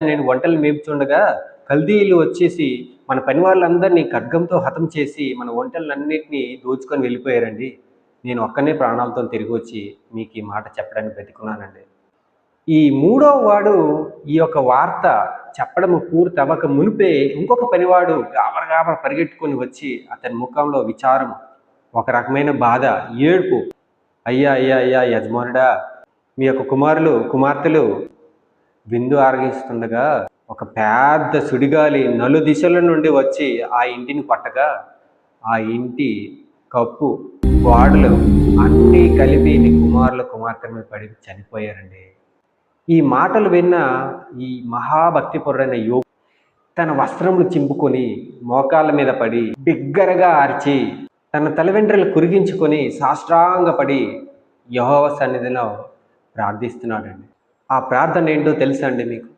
నేను ఒంటెలను మేపుచుండగా కల్దీయులు వచ్చేసి మన పని వాళ్ళందరినీ ఖడ్గంతో హతం చేసి మన ఒంటెలన్నిటిని దోచుకొని వెళ్ళిపోయారండి. నేను ఒక్కడినే ప్రాణాలతో తిరిగొచ్చి మీకు ఈ మాట చెప్పడానికి బతికున్నానండి. ఈ మూడో వాడు ఈ యొక్క వార్త చెప్పడం పూర్తవ్వక మునిపే ఇంకొక పనివాడు గాబర గాబర పరిగెట్టుకొని వచ్చి అతని ముఖంలో విచారం, ఒక రకమైన బాధ, ఏడుపు. అయ్యా అయ్యా అయ్యా యజమానుడా, మీ యొక్క కుమార్తెలు విందు ఆరగిస్తుండగా ఒక పెద్ద సుడిగాలి నలుదిశల నుండి వచ్చి ఆ ఇంటిని పట్టగా ఆ ఇంటి కప్పు, గోడలు అన్నీ కలిపి నీ కుమార్తెల మీద పడి చనిపోయారండి. ఈ మాటలు విన్న ఈ మహాభక్తిపరుడైన యోబు తన వస్త్రములు చింపుకొని మోకాళ్ళ మీద పడి బిగ్గరగా అరిచి తన తలవెంట్రులు కురిగించుకొని సాష్టాంగపడి యెహోవా సన్నిధిలో ప్రార్థిస్తున్నాడండి. ఆ ప్రార్థన ఏంటో తెలుసా అండి మీకు?